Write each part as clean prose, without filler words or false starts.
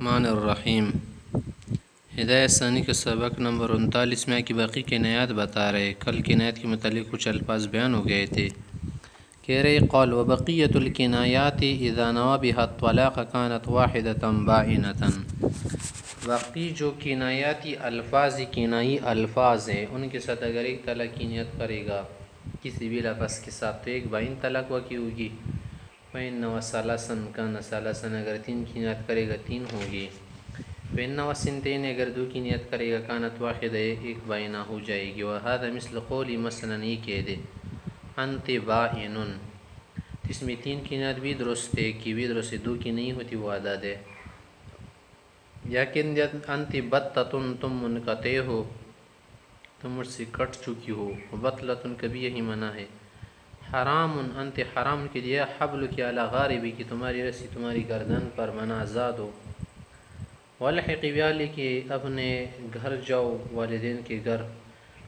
الرحمن الرحیم۔ ہدایت ثانی کے سبق نمبر 39 میں کی باقی کنایات بتا رہے۔ کل کنایات کے متعلق کچھ الفاظ بیان ہو گئے تھے۔ کہہ رہے قول وبقیۃ الکنایات اذا نوى بها الطلاق كانت واحدة باینة۔ باقی جو کنایاتی الفاظ کنائی الفاظ ہیں ان کے ساتھ اگر ایک طلاق کی نیت کرے گا کسی بھی لفظ کے ساتھ تو ایک بائن طلاق واقع ہوگی۔ فإنه ثلاثا كان ثلاثا اگر تین کی نیت کرے گا تین ہوگی۔ فإنه سنتين اگر دو کی نیت کرے گا كانت واحدہ ایک بائنہ ہو جائے گی۔ وهذا مثل قولی مثلا یہ کہہ دے انت بائن، اس میں تین کی نیت بھی درست ہے کہ بھی درست ہے، دو کی نہیں ہوتی وہ عدد ہے۔ یا کہ انت بتتن تم منقطع ہو، تم مجھ سے کٹ چکی ہو، بطلتن کبھی یہی منع ہے۔ حرام انت حرام کے دیا حبل کی علی غاربی کی تمہاری رسی تمہاری گردن پر منع آزاد ہو۔ والحق بیالی کہ اپنے گھر جاؤ والدین کے گھر۔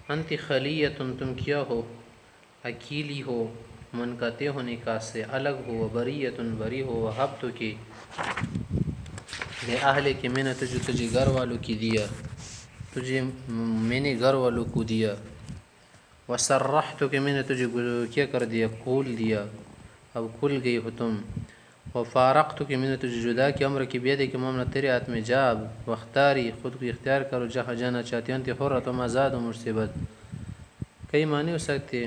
انت خلیتن تم کیا ہو، اکیلی ہو، منقطع ہو نکاح سے الگ ہو، بریتن بری ہو، وہب تو کہ اہل کے میں نے تجھے گھر والوں کی دیا، تجھے میں نے گھر والوں کو دیا۔ وسرحت کہ میں نے تجھے کیا کر دیا، کھول دیا، اب کھل گئی ہو تم۔ وفارقت کہ میں نے تجھے جدا کیا، عمر کی بیدے کہ معاملہ تیرے ہاتھ میں جا اب۔ واختاری خود کو اختیار کرو جہاں جانا چاہتی ہوں، انت حرہ تم آزاد ہو مجھ سے بد۔ کئی معنی ہو سکتے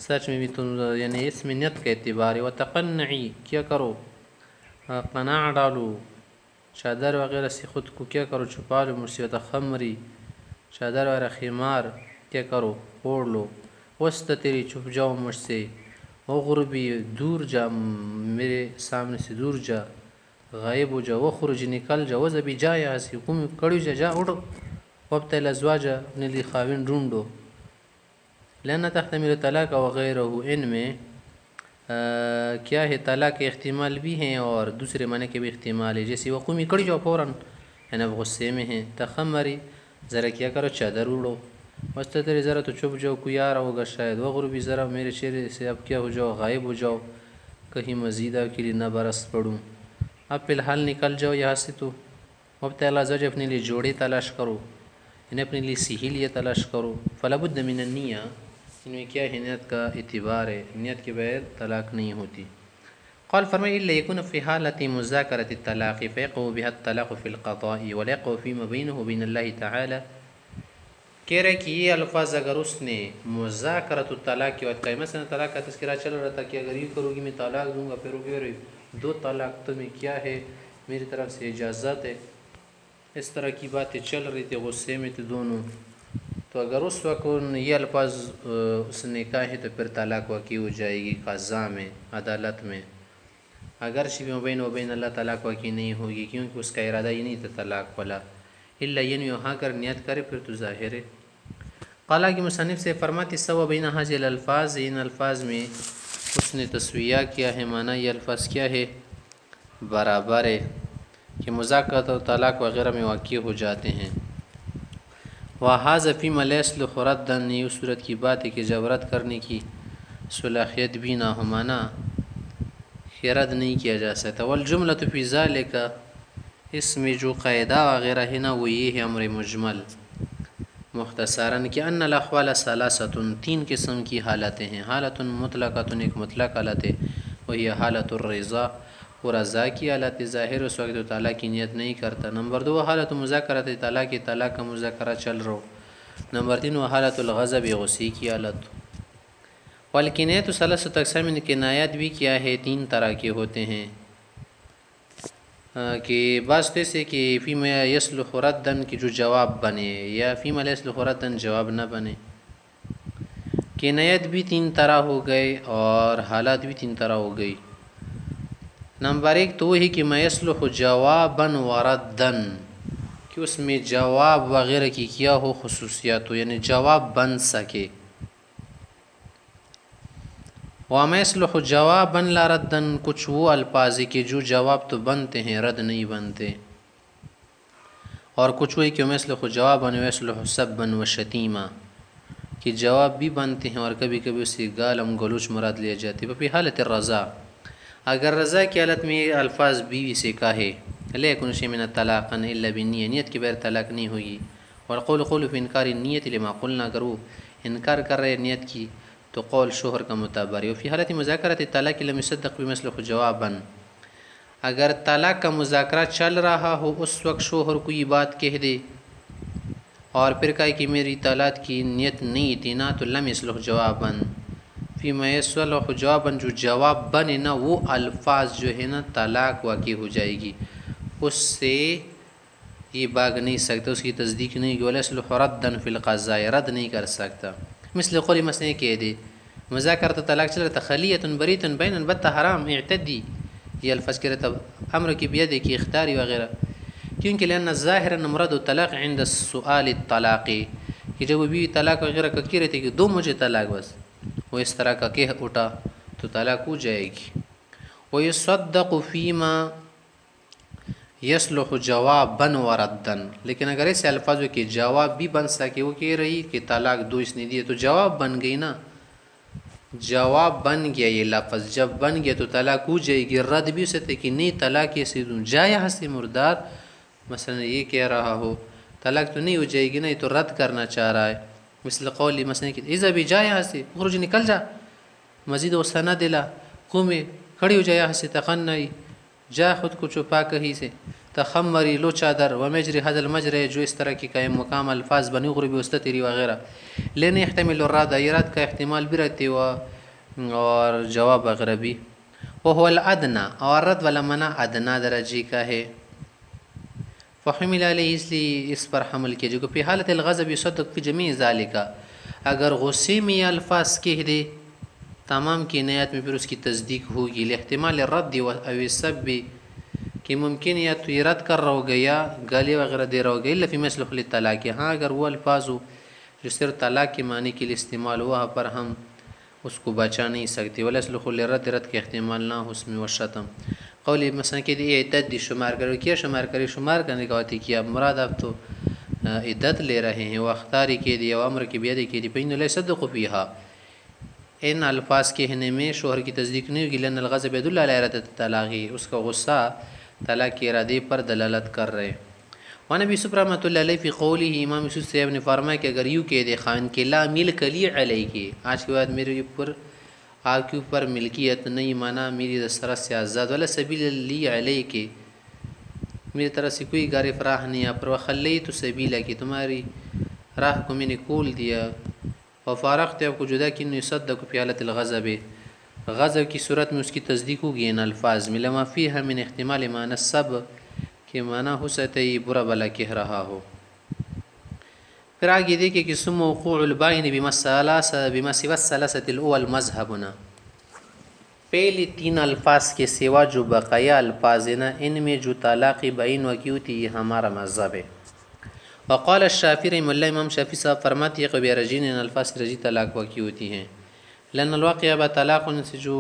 سچ میں بھی تم یعنی اس میں نیت کا اعتبار ہے۔ وتقنعی کیا کرو، قناع ڈالو، چادر وغیرہ سے خود کو کیا کرو چھپا لو مجھ سے۔ وتخمری چادر وغیرہ خمار کیا کرو اوڑھ لو۔ وستتری چھپ جاؤ مجھ سے۔ وغربی دور جا میرے سامنے سے دور جا، غائب ہو جا۔ وخرج نکل جا، وذهبی جا یہاں سے، قومی کڑی جا، جا اٹھو۔ وابتل ازواجا اپنے لیے خاوند ڈھونڈو۔ لأن تحتمل طلاق وغیرہ ان میں کیا ہے طلاق کے احتمال بھی ہیں اور دوسرے معنی کے بھی احتمال ہے، جیسے وقومی کڑی جاؤ فوراً یعنی اب غصے میں ہیں۔ تخمری ذرا کیا کرو چادر اڑو۔ وستتری ذرا تو چھپ جاؤ کوئی آ رہا ہوگا شاید۔ وغربی ذرا میرے چہرے سے اب کیا ہو جاؤ غائب ہو جاؤ، کہیں مزید آپ کے لیے نہ برس پڑوں۔ اب فی الحال نکل جاؤ یہاں سے تو۔ وابتل ازواج اپنے لیے جوڑے تلاش کرو، یعنی اپنے لیے سہیلیہ تلاش کرو۔ فلا بد من النیہ ان میں کیا ہے نیت کا اعتبار ہے، نیت کے بغیر طلاق نہیں ہوتی۔ قال فرمائے الا یکون فی حالت مذاکرۃ الطلاق فیقع بها الطلاق فی القضاء ولا يقع فيما بینه وبین اللہ تعالی۔ کہہ رہے کہ یہ الفاظ اگر اس نے مذاکرۃ الطلاق کی بات کہی، مثلا طلاق کا تذکرہ چل رہا تھا کہ اگر یہ کرو گی میں طلاق دوں گا، پھر وہ کہہ رہے دو طلاق تمہیں کیا ہے میری طرف سے اجازت ہے، اس طرح کی باتیں چل رہی تھی، غصے میں تھے دونوں، تو اگر اس وقت یہ الفاظ اس نے کہے تو پھر طلاق واقع ہو جائے گی قضاء میں، عدالت میں۔ اگرچہ بین و بین اللہ طلاق واقع نہیں ہوگی کیونکہ اس کا ارادہ ہی نہیں تھا طلاق والا، الا ینوی وہاں کر نیت کرے پھر تو ظاہر ہے۔ قال کی مصنف سے فرماتی سوا بین حاضر الفاظ، ان الفاظ میں اس نے تسویہ کیا ہے، معنی یہ الفاظ کیا ہے برابر ہے کہ مذاکرات اور طلاق وغیرہ میں واقع ہو جاتے ہیں۔ وحاذ فیما لا یصلح ردا، یہ اس صورت کی بات ہے کہ جب رد کرنے کی صلاحیت بھی نہ ہو، معنی کہ رد نہیں کیا جا سکتا۔ والجملۃ فی ذلک، اس میں جو قاعدہ وغیرہ ہے نا وہ یہ ہے امر مجمل مختصراً کہ ان الاحوال ثلاثۃ، تین قسم کی حالتیں ہیں۔ حالت مطلقۃ، ایک مطلق حالت ہے، وہی حالت الرضا، وہ رضا کی حالت ظاہر اس وقت طلاق کی نیت نہیں کرتا۔ نمبر دو حالت مذاکرۃ طلاق، طلاق کا مذاکرہ چل رہا ہو۔ نمبر تین وہ حالت الغضب، غصے کی حالت۔ والکنایۃ ثلاثۃ اقسام، کنایات بھی کیا ہے تین طرح کے ہوتے ہیں کہ بعض جیسے کہ فیما یصلح ردا کی جو جواب بنے، یا فیما لا یصلح ردا جواب نہ بنے۔ کنایت بھی تین طرح ہو گئے اور حالات بھی تین طرح ہو گئی۔ نمبر ایک تو وہی کہ ما یصلح جوابا و ردا، کہ اس میں جواب وغیرہ کی کیا ہو خصوصیات ہو، یعنی جواب بن سکے۔ وما یصلح جوابا لا ردا، کچھ وہ الفاظ کہ جو جواب تو بنتے ہیں رد نہیں بنتے، اور کچھ وہی کہ ما یصلح جوابا و یصلح سبا و شتیما، کہ جواب بھی بنتے ہیں اور کبھی کبھی اسے گالم گلوچ مراد لیا جاتے۔ فی حالت الرضا، اگر رضا کی حالت میں یہ الفاظ بیوی سے کہے لا يكون شيء من الطلاق الا بالنیہ، نیت کے بغیر طلاق نہیں ہوگی. والقول قول فی انکار النیت لما قلنا، اگر وہ انکار کر رہے نیت کی تو قول شوہر کا معتبر ہے. وفی حالت مذاکرت الطلاق لم يصدق بمثله جوابا، اگر طلاق کا مذاکرہ چل رہا ہو اس وقت شوہر کو یہ بات کہہ دے اور پھر کہے کہ میری طلاق کی نیت نہیں تھی نا، تو لم يصلح جوابا فيما يصلح جوابا، جو جواب بنے نا وہ الفاظ جو ہے نا طلاق واقع ہو جائے گی، اس سے یہ باغ نہیں سکتا، اس کی تصدیق نہیں، ولا يصلح ردا في القضاء، رد نہیں کر سکتا. مثل قول مثلا کہہ دے مذاکرۃ طلاق چل رہا خلیۃ بریۃ بین البتہ حرام اعتدی، یہ الفاظ کہہ رہا تھا امر کی بید کی اختیاری وغیرہ، کیونکہ لأن الظاہر مراد الطلاق عند سؤال الطلاق، کہ جب وہ بھی طلاق وغیرہ کا کہہ رہے تھے کہ دو مجھے طلاق، بس وہ اس طرح کا کہہ اٹھا تو طلاق ہو جائے گی. ويصدق فيما يصلح جوابا وردا، لیکن اگر ایسے الفاظوں کے جواب بھی بن سکے، وہ کہہ رہی کہ طلاق دو اس نے دیے تو جواب بن گئی نا، جواب بن گیا، یہ لفظ جب بن گیا تو طلاق ہو جائے گی. رد بھی اسے تھے کہ نہیں طلاق ایسے دوں جا یہاں سے مردار، مثلا یہ کہہ رہا ہو طلاق تو نہیں ہو جائے گی نا، یہ تو رد کرنا چاہ رہا ہے. مثل قولی مثلا کہ اذا بھی جا یہاں سے، اخرج نکل جا، مزید وہ سنا دلا قومی کھڑی ہو جائے یہاں سے، تخنئی جا خود کو چھپا کہیں سے، تخمری لو چادر ومجری حد المجرے، جو اس طرح کی قائم مقام الفاظ بنی غربی استتری وغیرہ. لینے احتمال الراد، ایراد کا احتمال بھی رہتے ہوا اور جواب وغیرہ بھی. وہ الادنا، اور رد والا منع ادنا درجی کا ہے. فحمل علیہ، اس لیے اس پر حمل کیا جو کہ فی حالت الغضب یصدق فی جمیع ذالک، اگر غصے میں یہ الفاظ کہہ دے تمام کی نیت میں پھر اس کی تصدیق ہوگی. لاحتمال الرد و او السب، کہ ممکن یا تو یہ رد کر رہا ہوگا یا گالی وغیرہ دے رہا ہوگا. الا فی مثل الطلاق، ہاں اگر وہ الفاظ ہو جو صرف طلاق کے معنی کے لیے استعمال ہوا پر ہم اس کو بچا نہیں سکتے. ولا يصلح للرد، رد کے احتمال نہ ہو اس میں. والشتم قولی مثلا کہ عدت شمار کرو، کیا شمار کرے، شمار کرنے کا ہوتی کیا مراد، اب تو عدت لے رہے ہیں. وہ اختاری کے دیا، امر کی بیدی کے دی، فإن لا يصدق فيها، ان الفاظ کہنے میں شوہر کی تصدیق نہیں ہوگی. لأن الغضب يدل على إرادة الطلاق، اس کا غصہ طلاق کے ارادے پر دلالت کر رہے. وعن ابی یوسف رحمۃ اللہ علیہ فی قولہ، امام یوسف صاحب نے فرمایا کہ اگر یوں کہہ دے خاوند کے لا ملک لی علیہ، کے آج کے بعد میرے اوپر آپ کے اوپر ملکیت نہیں، مانا میری طرف سے آزاد، والا سبیل لی علیہ، کے میری طرف سے کوئی غارف راہ نہیں آپ پر، وخلیت سبیلہ، کہ تمہاری راہ کو میں نے کھول دیا، وفارقت آپ کو جدا، کہ یصدق فی حالت الغضب، غضب کی صورت میں اس کی تصدیق ہوگی ان الفاظ میں. لما فیہا من احتمال معنی السب، کہ معنی ہو سکتا ہے یہ برا بلا کہہ رہا ہو. پھر آگے دیکھیں کہ ثم وقوع البائن بما سوى الثلاثة الاول مذہبنا، پہلی تین الفاظ کے سوا جو بقایا الفاظ ہیں نا، ان میں جو طلاق بائن واقع ہوتی ہے یہ ہمارا مذہب ہے. وقال الشافعی رحمہ اللہ، امام شافعی صاحب فرماتے ہیں کہ رجین ان الفاظ سے رجی طلاق واقع ہوتی ہیں. لأن الواقع با طلاق سے جو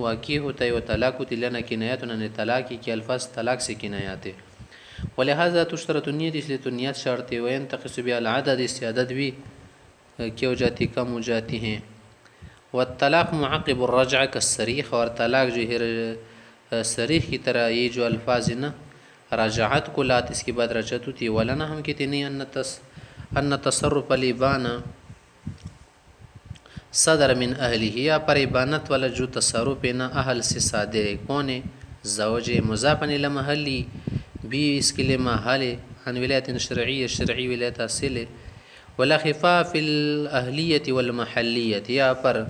واقع ہوتا ہے وہ طلاق ہوتی ہے، لأن کنایات انہوں نے طلاق کی الفاظ طلاق سے کنایات ہے. ولہذا تشترط النیت، اس لیے تو نیت شرط ہے. وینتقص بها العدد، اس سے عدد بھی کیا ہو جاتی، کم ہو جاتی ہیں. والطلاق معقب الرجع کالصریح، اور طلاق جو ہے صریح کی طرح یہ جو الفاظ ہیں نا رجعت کو لات، اس کے بعد رجعت ہوتی ہے. ولنا ہم کہتے نہیں ان تصرف الابانہ صدر من اہلہ، یا پر ابانت والا جو تصرف ہے نا اہل سے صادر ہے. کون ہے؟ زوج مضاف الی محلی، بھی اس کے لیے محل ہے، عن ولایت شرعی، شرعی ولایت حاصل ہے. ولا خفاء فی الاہلیت والمحلیت، یا پر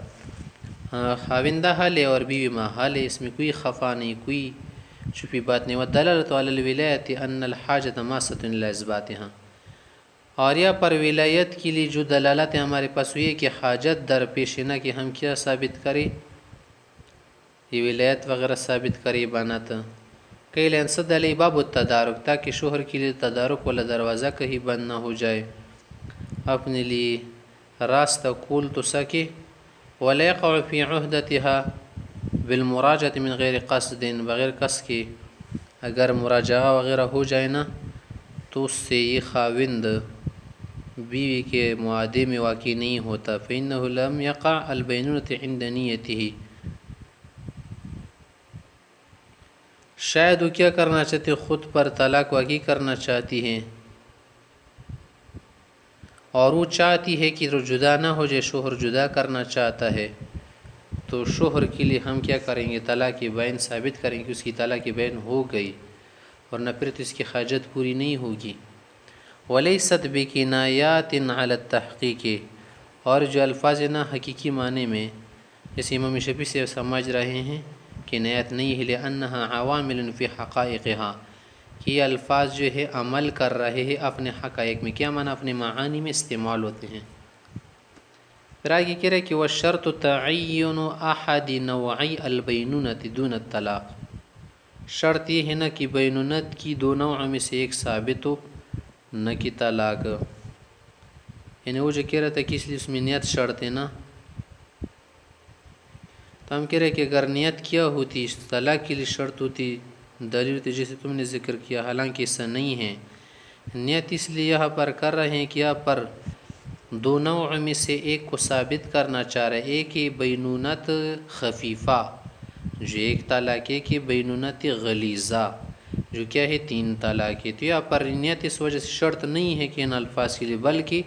خاوندہ حل ہے اور بیوی محل ہے، اس میں کوئی خفا نہیں، کوئی چھپی بات نہیں. والدلالۃ علی الولایت ان الحاجۃ ماسۃ الی اثباتها، اور یا پر ولایت کے لیے جو دلالت ہے ہمارے پاس ہوئی ہے کہ حاجت در پیش نہ، کہ ہم کیا ثابت کریں، یہ ولایت وغیرہ ثابت کریں بنات. کئی لنصد علی باب التدارک، تاکہ شوہر کے لیے تدارک والا دروازہ کہیں بند نہ ہو جائے، اپنے لیے راستہ کھول تو سکے. ولا يقع فی عہدتها بالمراجعۃ من غیر قصد، بغیر قصد کے اگر مراجعہ وغیرہ ہو جائے نا تو اس سے یہ خاوند بیوی کے معاہدے میں واقع نہیں ہوتا. فإنه لم يقع البینونۃ عند نیتہ، شاید وہ کیا کرنا چاہتے خود پر طلاق واقع کرنا چاہتی ہیں اور وہ چاہتی ہے کہ جدا نہ ہو جائے، شوہر جدا کرنا چاہتا ہے، تو شوہر کے لیے ہم کیا کریں گے؟ طلاق بین ثابت کریں کہ اس کی طلاق بین ہو گئی، ورنہ پھر تو اس کی حاجت پوری نہیں ہوگی۔ ولیست بکنایات علی التحقیق، اور جو الفاظ نا حقیقی معنی میں جیسے امام شفیع سے سمجھ رہے ہیں کنایت نہیں ہے، لأنہا عوامل فی حقائقہا، کہ یہ الفاظ جو ہے عمل کر رہے ہیں اپنے حقائق میں، کیا معنی؟ اپنے معانی میں استعمال ہوتے ہیں۔ پھر آگے کہہ رہے کہ وَالشَّرْطُ تَعَيُّنُ أَحَدِ نَوْعَيْ الْبَيْنُونَةِ دُونَ الطلاق، شرط یہ ہے نا کہ بینونت کی دو نوع میں سے ایک ثابت ہو، نہ کہ طلاق۔ یعنی وہ جو کہہ رہا تھا کہ اس لیے اس میں نیت شرط ہے نا، تو ہم کہہ رہے کہ اگر نیت کیا ہوتی طلاق کے لیے شرط ہوتی، دلیل تھی جیسے تم نے ذکر کیا، حالانکہ ایسا نہیں ہے۔ نیت اس لیے یہاں پر کر رہے ہیں کہ یہاں پر دو نوع میں سے ایک کو ثابت کرنا چاہ رہے ہیں، ایک ہی بینونت خفیفہ جو ایک طلاق ہے، کہ بینونت غلیظہ جو کیا ہے 3 طلاق ہے۔ تو یہاں پر نیت اس وجہ سے شرط نہیں ہے کہ ان الفاظ کے لیے، بلکہ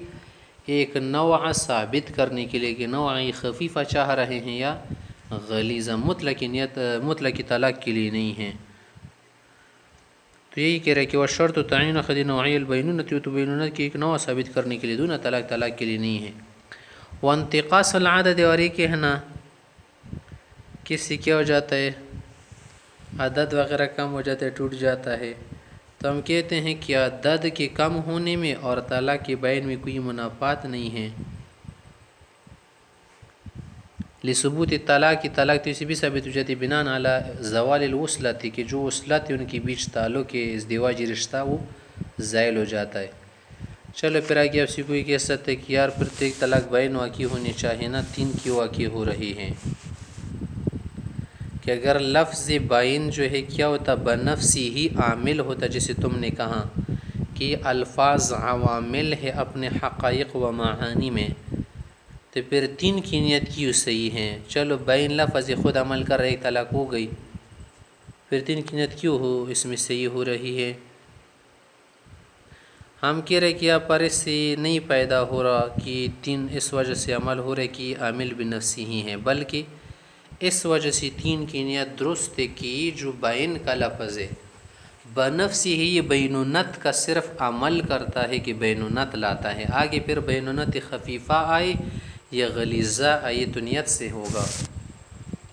ایک نوع ثابت کرنے کے لیے کہ نوع خفیفہ چاہ رہے ہیں یا غلیظہ، مطلق نیت مطلق طلاق کے لیے نہیں ہے۔ تو یہی کہہ رہے کہ وہ شرط و تعین خد نوعی البینونت، تو بینونت کی ایک نوع ثابت کرنے کے لیے، دون طلاق طلاق کے لیے نہیں ہے۔ وانتقاص العدد، اور یہ کہنا کس سے کیا ہو جاتا ہے؟ عدد وغیرہ کم ہو جاتا ہے، ٹوٹ جاتا ہے، تو ہم کہتے ہیں کہ عدد کے کم ہونے میں اور طلاق کے بین میں کوئی منافات نہیں ہے۔ لثبوت طلاق کی طلاق تو اسی بھی ثابت ہو جاتی بناء علی زوال الوصلت، کہ جو وصلت ان کے بیچ تعلق ہے ازدواجی رشتہ وہ زائل ہو جاتا ہے۔ چلو پھر آگے آپ سے کوئی کہہ سکتے ہے کہ یار پھر تو ایک طلاق بین واقع ہونی چاہیے نا، 3 کی واقع ہو رہی ہیں، کہ اگر لفظ بین جو ہے کیا ہوتا بنفسی ہی عامل ہوتا، جیسے تم نے کہا کہ الفاظ عوامل ہے اپنے حقائق و معانی میں، تو پھر 3 کی نیت کیوں صحیح ہیں؟ چلو بین لفظ خود عمل کر رہے ایک طلاق ہو گئی، پھر 3 کی نیت کیوں ہو اس میں صحیح ہو رہی ہے؟ ہم کہہ رہے کہ یہاں پر اس سے نہیں پیدا ہو رہا کہ 3 اس وجہ سے عمل ہو رہے کہ عامل بنفسی ہی ہیں، بلکہ اس وجہ سے 3 کی نیت درست ہے کہ جو بین کا لفظ ہے بنفسی ہی یہ بینونت کا صرف عمل کرتا ہے کہ بینونت لاتا ہے، آگے پھر بینونت خفیفہ آئے یا غلیظہ آئے تو نیت سے ہوگا۔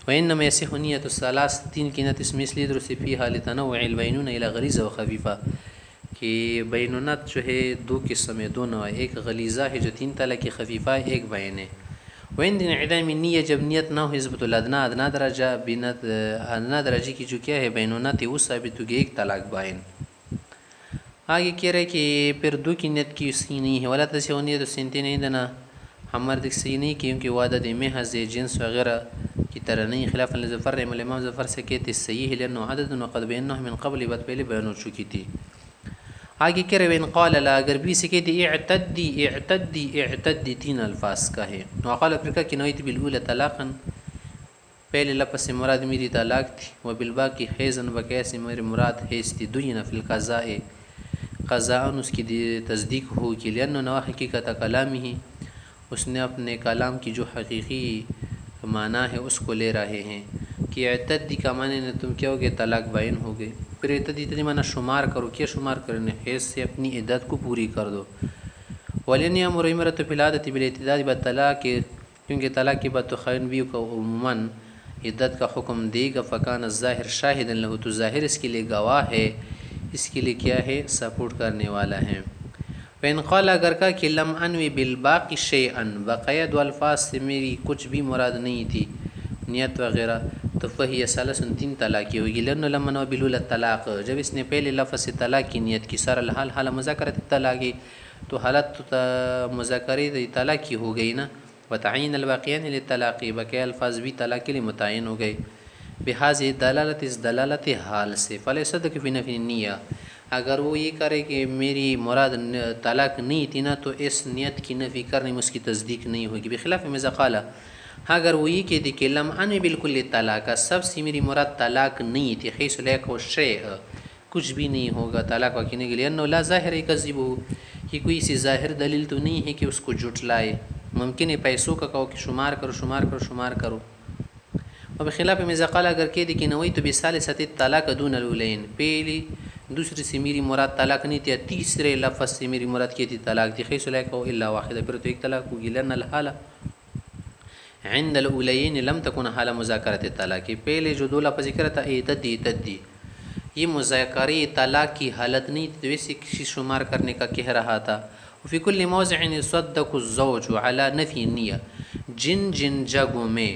وَإِنَّمَا يَصِحُّ نِيَّةُ الثَّلَاثِ، 3 کی نیت اس میں اس لیے درست فیہا لتنوع البینون الی غلیظہ و خفیفہ، کہ بینونت جو ہے 2 قسم ہے، 2 نوع، ایک غلیظہ ہے جو 3 طلاق کی، خفیفہ ہے ایک بین ہے۔ وَعِنْدَ انْعِدَامِ النِّيَّةِ، جب نیت نہ ہو حسبۃ الادنا، ادنا درجہ بینت ادنا درجے کی جو کیا ہے بینونت ہے وہ ثابت ہوگی ایک طلاق بائن۔ آگے کہہ رہے کہ پھر 2 کی نیت کی صحیح نہیں ہے، ولا تصح نیت الثنتین عندنا، ہمارے تک صحیح نہیں کیونکہ وہ عدد محض جنس وغیرہ کی طرح نہیں، خلاف لظفر رحمہ اللہ، امام ظفر سے کہتے صحیح ہے لأنه عدد وقد بینہ من قبل، بات پہلے بیان ہو چکی تھی۔ آگے کہہ رہے وَإِنْ قَالَ لَا، اگر بھی سے کہتے اعتدی اعتدی اعتدی، 3 الفاظ کا ہے، وقال پھر کہا کہ نویت بالأولى طلاقا، پہلے لفظ سے مراد میری طلاق تھی، وبالباقی حیضاً، بقیہ سے میری مراد حیض تھی، دوینا فی القضاء، قضاء اس کی تصدیق ہوگی، لأنه نوا حقیقت کلامی ہی، اس نے اپنے کلام کی جو حقیقی معنی ہے اس کو لے رہے ہیں، کہ اعتدی کا معنی نے تم کیا ہو گئے طلاق بائن ہو گئے، پھر اعتدی معنی شمار کرو، کیا شمار کرنے؟ حیض سے اپنی عدت کو پوری کر دو۔ وَلَنْ يَأْمُرَ امْرَأَةٌ فِي الْعَادَةِ بِالْاعْتِدَادِ بِالطَّلَاقِ، کیونکہ طلاق کے بعد تو خاوند بیوی کو عموماً عدت کا حکم دے گا، فَكَانَ الظَّاهِرُ شَاهِدًا لَهُ، تو ظاہر اس کے لیے گواہ ہے، اس کے لیے کیا ہے سپورٹ کرنے والا ہے۔ وَإِنْ قَالَ، اگر کہا کہ لَمْ أَنْوِ بِالْبَاقِ شَيْئًا، بقیہ 2 الفاظ سے میری کچھ بھی مراد نہیں تھی، نیت وغیرہ، تو فہی ثلاث، 3 طلاق کی ہوگی، لأنه لما نوى بالأولى الطلاق، جب اس نے پہلے لفظ سے طلاق کی نیت کی، سر الحال حال مذاکرت الطلاق، تو حالت مذاکرہ طلاق کی ہو گئی نا، وتعین الباقیان للطلاق، بقیہ الفاظ بھی طلاق کے لیے متعین ہو گئے، بهذه دلالت، اس دلالت حال سے، فلا يصدق في نفي النیہ، اگر وہ یہ کرے کہ میری مراد طلاق نہیں تھی نا، تو اس نیت کی نفی کرنے میں اس کی تصدیق نہیں ہوگی، بخلاف ماذا قال، ہاں اگر وہ یہ کہہ دی کہ لم ان بالکل طلاق، سب سے میری مراد طلاق نہیں تھی، خیس لیک و شیء، کچھ بھی نہیں ہوگا طلاق واقعنے کے لیے، انه لا ظاہر کذبه، کہ کوئی سی ظاہر دلیل تو نہیں ہے کہ اس کو جھٹلائے، ممکن ہے پیسوں کا کہو کہ شمار کرو شمار کرو شمار کرو. اور بخلاف میں قال اگر کہہ دی کہ نویت بثالثۃ الطلاق دون الاولین، پہلی دوسری سے میری مراد طلاق نہیں تھی، تیسرے لفظ سے میری مراد کی تھی طلاق تھی، خیس لیک و الا واحدہ، پھر تو ایک طلاق ہوگی، لأن الحالہ عند الاولین لم تکن حال مذاکرۃ الطلاق، پہلے جو دو لفظ ذکر تھا اعتدی، یہ مذاکرہ طلاق کی حالت نہیں تھی، ویسے کسی شمار کرنے کا کہہ رہا تھا. فی کل موضع يصدق الزوج على نفی النیہ، جن جن جگہوں میں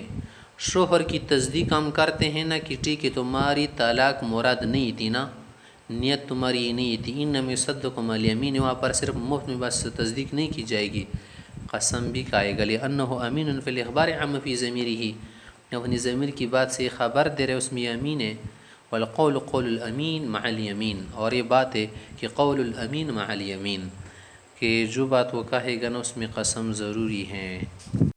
شوہر کی تصدیق ہم کرتے ہیں نا کہ ٹھیک ہے تمہاری طلاق مراد نہیں تھی نا، نیت تمہاری نہیں تھی، انما يصدق مع الیمین، وہاں پر صرف مفت میں بس تصدیق نہیں کی جائے گی، قسم بھی کھائے گا، لأنه امین فی الاخبار عم فی ضمیرہ، اپنی ضمیر کی بات سے خبر دے رہے اس میں امین ہے، والقول قول الامین مع الیمین، اور یہ بات ہے کہ قول الامین مع الیمین، کہ جو بات وہ کہے گا نا اس میں قسم ضروری ہے.